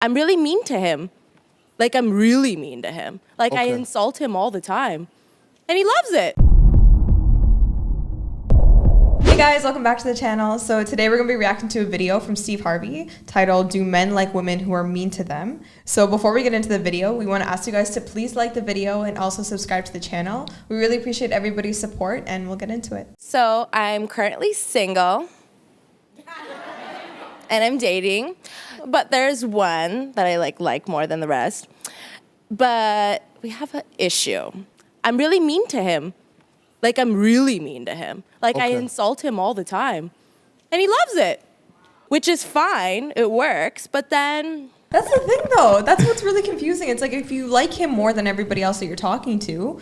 I'm really mean to him. Like, I'm really mean to him. Like, I insult him all the time. And he loves it. Hey guys, welcome back to the channel. So today we're going to be reacting to a video from Steve Harvey titled, "Do Men Like Women Who Are Mean to Them?" So before we get into the video, we want to ask you guys to please like the video and also subscribe to the channel. We really appreciate everybody's support and we'll get into it. So I'm currently single. And I'm dating. But there's one that I like more than the rest. But we have an issue. I'm really mean to him. Like, I'm really mean to him. Like, I insult him all the time. And he loves it. Which is fine. It works. But then... That's the thing, though. That's what's really confusing. It's like if you like him more than everybody else that you're talking to.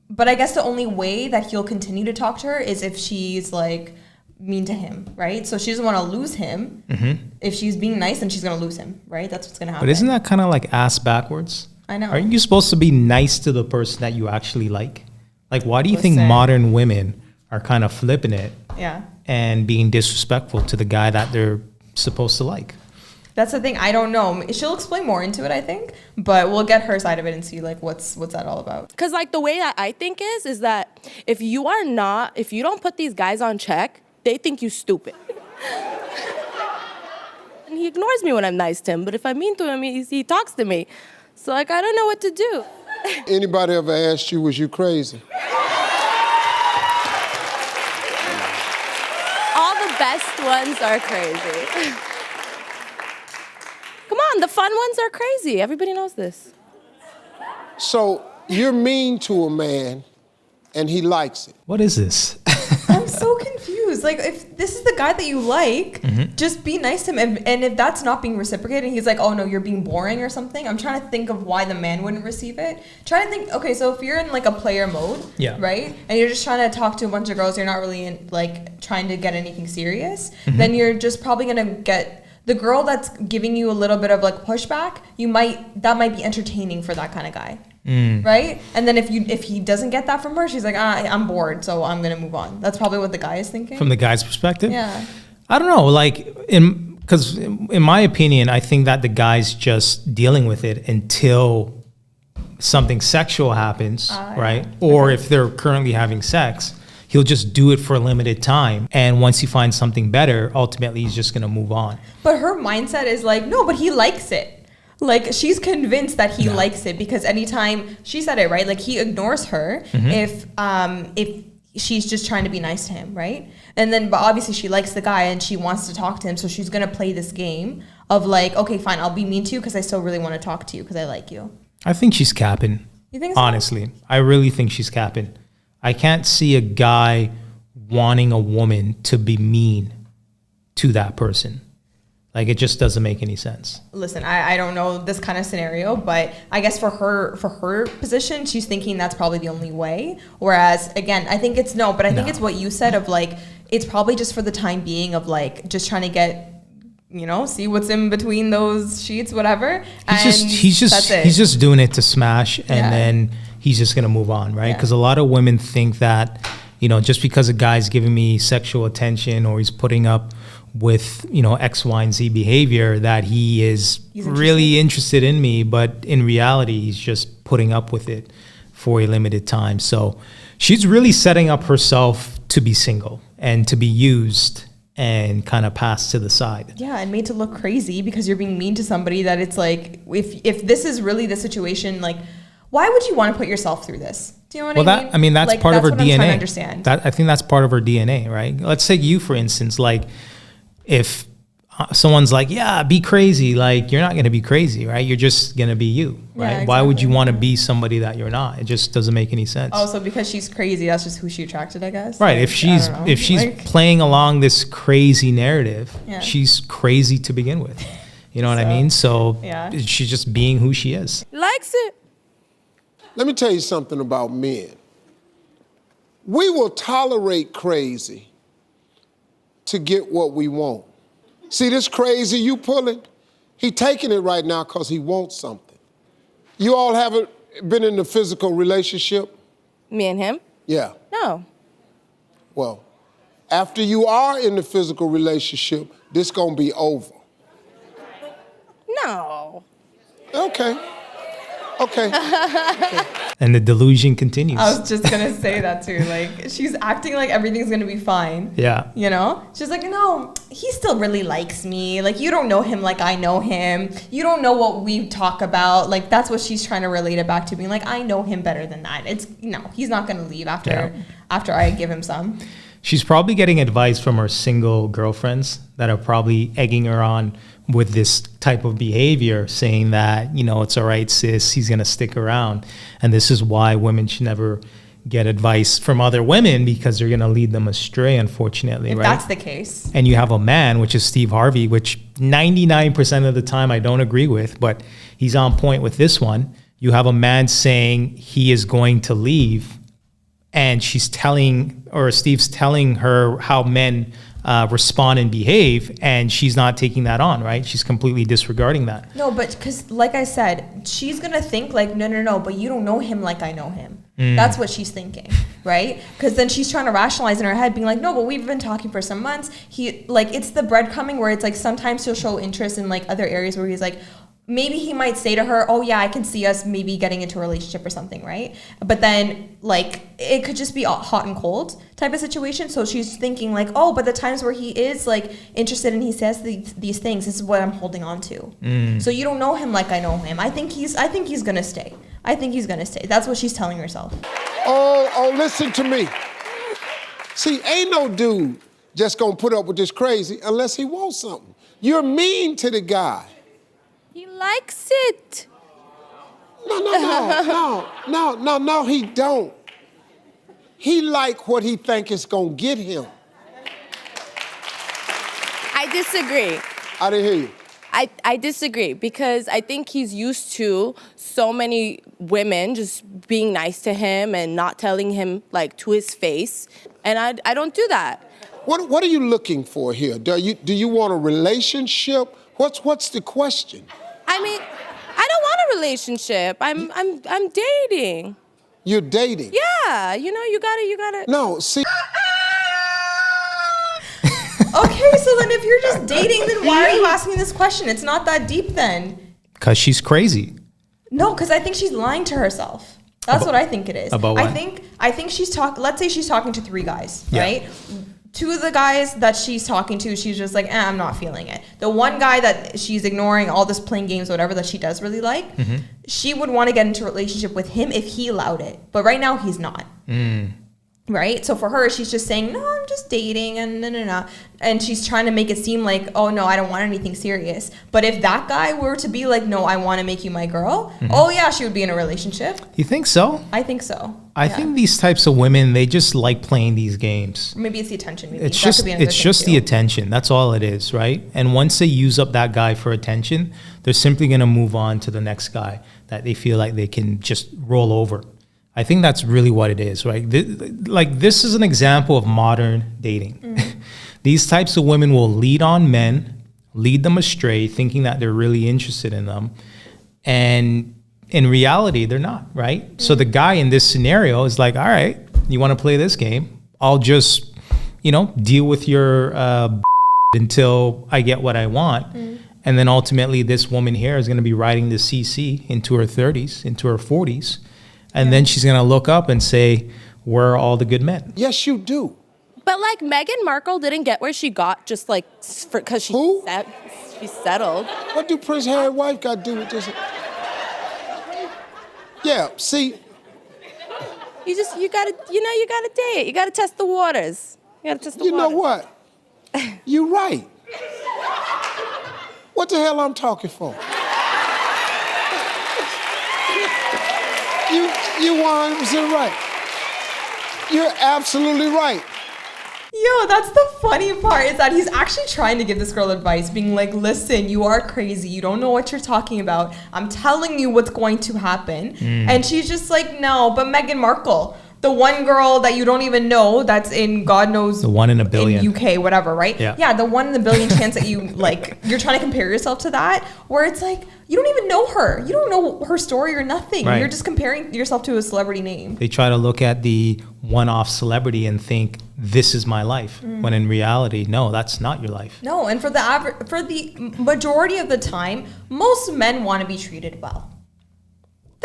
But I guess the only way that he'll continue to talk to her is if she's, like, mean to him, right? So she doesn't want to lose him. If she's being nice, then she's going to lose him, right? That's what's going to happen. But isn't that kind of like ass backwards? I know. Aren't you supposed to be nice to the person that you actually like? Like, why do you think modern women are kind of flipping it and being disrespectful to the guy that they're supposed to like? That's the thing. I don't know. She'll explain more into it, I think, but we'll get her side of it and see like what's that all about. Because like the way that I think is that if you don't put these guys on check, they think you stupid. And he ignores me when I'm nice to him, but if I'm mean to him, he talks to me. So like, I don't know what to do. Anybody ever asked you, was you crazy? All the best ones are crazy. Come on, the fun ones are crazy. Everybody knows this. So you're mean to a man and he likes it. What is this? I'm so confused. Like, if this is the guy that you like, just be nice to him. And if that's not being reciprocated, he's like, oh no, you're being boring or something. I'm trying to think of why the man wouldn't receive it. Trying to think, okay, so if you're in like a player mode, right? And you're just trying to talk to a bunch of girls, you're not really in, like trying to get anything serious, then you're just probably going to get the girl that's giving you a little bit of like pushback, that might be entertaining for that kind of guy. Right? And then if he doesn't get that from her, she's like, I'm bored, so I'm gonna move on. That's probably what the guy is thinking. From the guy's perspective? Yeah. I don't know, like, because in my opinion, I think that the guy's just dealing with it until something sexual happens, right? Or if they're currently having sex, he'll just do it for a limited time. And once he finds something better, ultimately he's just gonna move on. But her mindset is like, no, but he likes it. Like, she's convinced that he likes it because anytime, she said it, right? Like, he ignores her if she's just trying to be nice to him, right? And then, but obviously she likes the guy and she wants to talk to him, so she's gonna play this game of like, okay, fine, I'll be mean to you because I still really want to talk to you because I like you. I think she's capping. You think so? Honestly, I really think she's capping. I can't see a guy wanting a woman to be mean to that person. Like, it just doesn't make any sense. Listen, I don't know this kind of scenario, but I guess for her position, she's thinking that's probably the only way. Whereas, again, I think it's I think it's what you said of like, it's probably just for the time being of like, just trying to get, see what's in between those sheets, whatever. He's just doing it to smash, and then he's just gonna move on, right? Because a lot of women think that, just because a guy's giving me sexual attention or he's putting up with X, Y, and Z behavior, that he's really interested in me, but in reality he's just putting up with it for a limited time. So she's really setting up herself to be single and to be used and kind of passed to the side. Yeah, and made to look crazy because you're being mean to somebody that it's like, if this is really the situation, like, why would you want to put yourself through this? Do you know what I mean? That's like, part of her DNA. I'm trying to understand. I think that's part of her DNA, right? Let's take you, for instance. Like, if someone's like, yeah, be crazy, like, you're not going to be crazy, right? You're just going to be you, right? Exactly. Why would you want to be somebody that you're not? It just doesn't make any sense. Oh, so because she's crazy, that's just who she attracted, I guess? Right. Like, if she's playing along this crazy narrative, she's crazy to begin with. You know what I mean? So she's just being who she is. Likes it. Let me tell you something about men. We will tolerate crazy to get what we want. See this crazy you pulling? He taking it right now because he wants something. You all haven't been in a physical relationship? Me and him? Yeah. No. Well, after you are in the physical relationship, this gonna be over. No. Okay. Okay. And the delusion continues. I was just gonna say that too. Like, she's acting like everything's gonna be fine. Yeah. You know? She's like, no, he still really likes me. Like, you don't know him like I know him. You don't know what we talk about. Like, that's what she's trying to relate it back to, being like, I know him better than that. It's no, he's not gonna leave after I give him some. She's probably getting advice from her single girlfriends that are probably egging her on with this type of behavior, saying that, you know, it's all right, sis, he's going to stick around. And this is why women should never get advice from other women, because they're going to lead them astray, unfortunately, If right? that's the case. And you have a man, which is Steve Harvey, which 99% of the time I don't agree with, but he's on point with this one. You have a man saying he is going to leave, and she's telling, or Steve's telling her how men respond and behave, and she's not taking that on, right? She's completely disregarding that. No, but because, like I said, she's going to think like, no, but you don't know him like I know him. That's what she's thinking, right? Because then she's trying to rationalize in her head, being like, no, but we've been talking for some months. He, like, it's the breadcrumbing where it's like sometimes he'll show interest in like other areas where he's like, maybe he might say to her, oh yeah, I can see us maybe getting into a relationship or something, right? But then like it could just be a hot and cold type of situation. So she's thinking like, oh, but the times where he is like interested and he says these things, this is what I'm holding on to. So you don't know him like I know him. I think he's gonna stay. I think he's gonna stay. That's what she's telling herself. Oh, listen to me. See, ain't no dude just gonna put up with this crazy unless he wants something. You're mean to the guy. He likes it. No, he don't. He like what he think is gonna get him. I disagree. I didn't hear you. I disagree, because I think he's used to so many women just being nice to him and not telling him like to his face, and I don't do that. What are you looking for here? Do you want a relationship? What's the question? I mean, I don't want a relationship. I'm dating. You're dating? Yeah, you know, you gotta. No, see. Okay, so then if you're just dating, then why are you asking this question? It's not that deep then. Because she's crazy. No, because I think she's lying to herself. That's what I think it is. About what? I think she's let's say she's talking to 3 guys, Yeah. right? 2 of the guys that she's talking to, she's just like, I'm not feeling it. The one guy that she's ignoring, all this playing games, whatever, that she does really like, she would want to get into a relationship with him if he allowed it. But right now, he's not. Right? So for her, she's just saying, no, I'm just dating and no. And she's trying to make it seem like, oh, no, I don't want anything serious. But if that guy were to be like, no, I want to make you my girl, oh, yeah, she would be in a relationship. You think so? I think so. I think these types of women, they just like playing these games. Maybe it's the attention. Maybe. It's That just could be another it's thing just too. the attention. That's all it is, right? And once they use up that guy for attention, they're simply going to move on to the next guy that they feel like they can just roll over. I think that's really what it is, right? This is an example of modern dating. These types of women will lead on men, lead them astray, thinking that they're really interested in them. And in reality, they're not, right? So the guy in this scenario is like, all right, you want to play this game? I'll just, deal with your until I get what I want. And then ultimately, this woman here is going to be riding the CC into her 30s, into her 40s. And then she's going to look up and say, where are all the good men? Yes, you do. But like Meghan Markle didn't get where she got just like because she settled. What do Prince Harry's wife got to do with this? Yeah, see. You gotta date. You gotta test the waters. You gotta test the waters. You know what? You're right. What the hell I'm talking for? You 100% right. You're absolutely right. Yo, that's the funny part, is that he's actually trying to give this girl advice, being like, listen, you are crazy. You don't know what you're talking about. I'm telling you what's going to happen. And she's just like, no, but Meghan Markle, the one girl that you don't even know that's in God knows... The one in a billion. In UK, whatever, right? Yeah, the one in a billion chance that you, like, you're trying to compare yourself to that, where it's like, you don't even know her. You don't know her story or nothing. Right. You're just comparing yourself to a celebrity name. They try to look at the one-off celebrity and think this is my life. When in reality, no, that's not your life. No, and for the majority of the time, most men want to be treated well.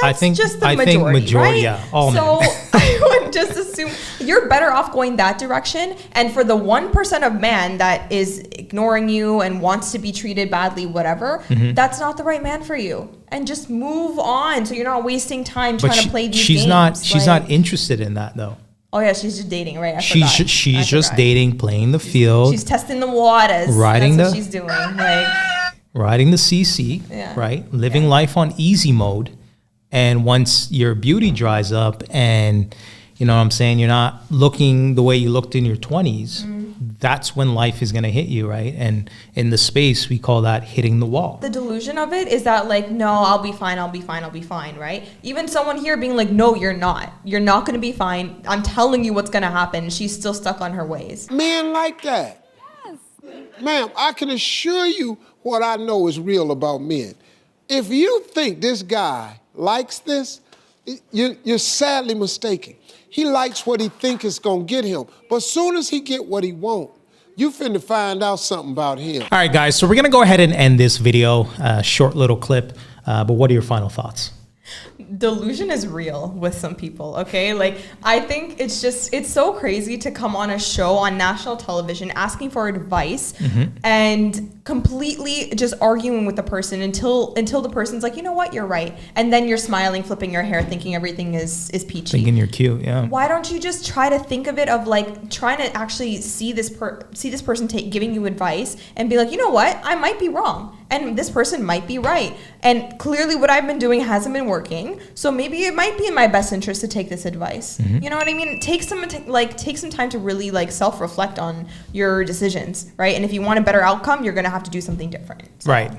That's just the majority, right? Yeah, all so men. I would just assume you're better off going that direction. And for the 1% of man that is ignoring you and wants to be treated badly, whatever, that's not the right man for you. And just move on, so you're not wasting time trying to play these games. She's not interested in that though. Oh yeah, she's just dating, right? She's just dating, playing the field. She's testing the waters. That's what she's doing. Like riding the CC, right? Living life on easy mode. And once your beauty dries up and, you know what I'm saying, you're not looking the way you looked in your 20s, that's when life is going to hit you, right? And in the space, we call that hitting the wall. The delusion of it is that like, no, I'll be fine, right? Even someone here being like, no, you're not. You're not going to be fine. I'm telling you what's going to happen. She's still stuck on her ways. Men like that. Yes. Ma'am, I can assure you what I know is real about men. If you think this guy likes this, you're sadly mistaken. He likes what he think is gonna get him. But as soon as he get what he want, you finna find out something about him. All right, guys, so we're gonna go ahead and end this video, short little clip, but what are your final thoughts? Delusion is real with some people, okay? Like, I think it's so crazy to come on a show on national television asking for advice and completely just arguing with the person until the person's like, you know what, you're right. And then you're smiling, flipping your hair, thinking everything is peachy. Thinking you're cute, yeah. Why don't you just try to think of it of like trying to actually see this person giving you advice and be like, you know what, I might be wrong. And this person might be right. And clearly what I've been doing hasn't been working. So maybe it might be in my best interest to take this advice. You know what I mean? Take some time to really like self-reflect on your decisions, right? And if you want a better outcome, you're going to have to do something different. So, right.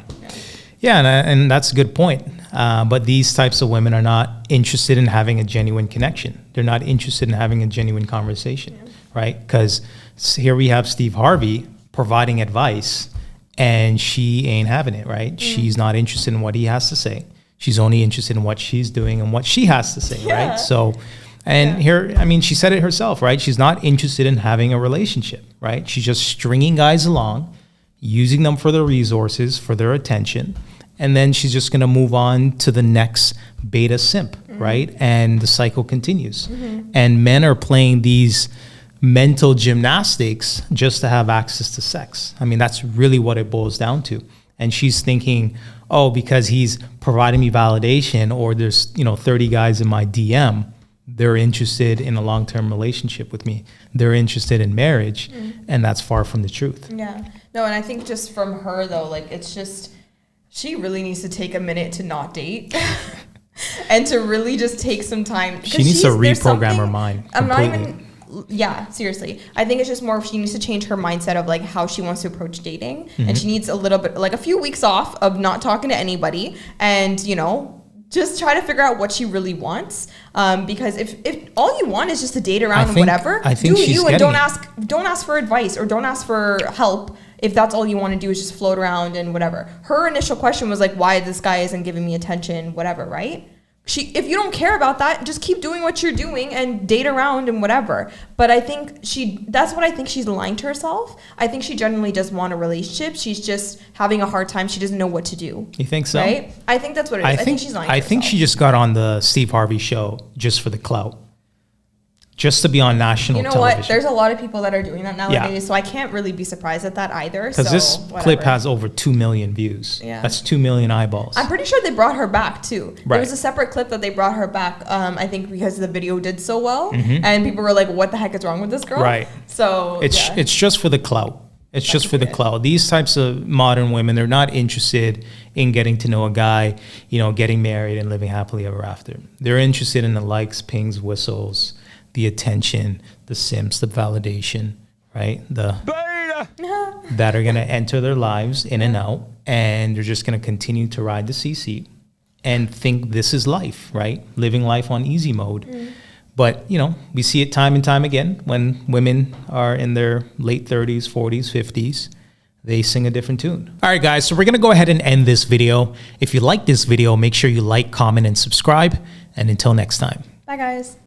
Yeah, and that's a good point. But these types of women are not interested in having a genuine connection. They're not interested in having a genuine conversation, right? Because here we have Steve Harvey providing advice, and she ain't having it, right? She's not interested in what he has to say. She's only interested in what she's doing and what she has to say, right? So, and here, I mean, she said it herself, right? She's not interested in having a relationship, right? She's just stringing guys along, using them for their resources, for their attention, and then she's just gonna move on to the next beta simp, right? And the cycle continues. And men are playing these mental gymnastics just to have access to sex. I mean, that's really what it boils down to. And she's thinking, oh, because he's providing me validation, or there's 30 guys in my DM, they're interested in a long-term relationship with me. They're interested in marriage, and that's far from the truth. Yeah. No, and I think just from her though, like it's just, she really needs to take a minute to not date. And to really just take some time. She needs to reprogram her mind completely. Yeah, seriously. I think it's just more, she needs to change her mindset of like how she wants to approach dating. And she needs a little bit, like a few weeks off of not talking to anybody, and just try to figure out what she really wants. Because if all you want is just to date around and whatever, do you, and don't ask for advice or don't ask for help. If that's all you want to do is just float around and whatever. Her initial question was like, why this guy isn't giving me attention, whatever, right? If you don't care about that, just keep doing what you're doing and date around and whatever. But I think that's what I think she's lying to herself. I think she generally does want a relationship. She's just having a hard time. She doesn't know what to do. You think so? Right? I think that's what it is. I think she's lying to herself. I think she just got on the Steve Harvey show just for the clout. Just to be on national television. You know what? There's a lot of people that are doing that nowadays, so I can't really be surprised at that either. Because this clip has over 2 million views. Yeah. That's 2 million eyeballs. I'm pretty sure they brought her back too. Right. There was a separate clip that they brought her back, I think because the video did so well. And people were like, what the heck is wrong with this girl? Right. So it's just for the clout. It's just for the clout. These types of modern women, they're not interested in getting to know a guy, getting married and living happily ever after. They're interested in the likes, pings, whistles, the attention, the simps, the validation, right? That are going to enter their lives in and out, and they're just going to continue to ride the CC and think this is life, right? Living life on easy mode. But, we see it time and time again when women are in their late 30s, 40s, 50s, they sing a different tune. All right, guys, so we're going to go ahead and end this video. If you like this video, make sure you like, comment, and subscribe. And until next time. Bye, guys.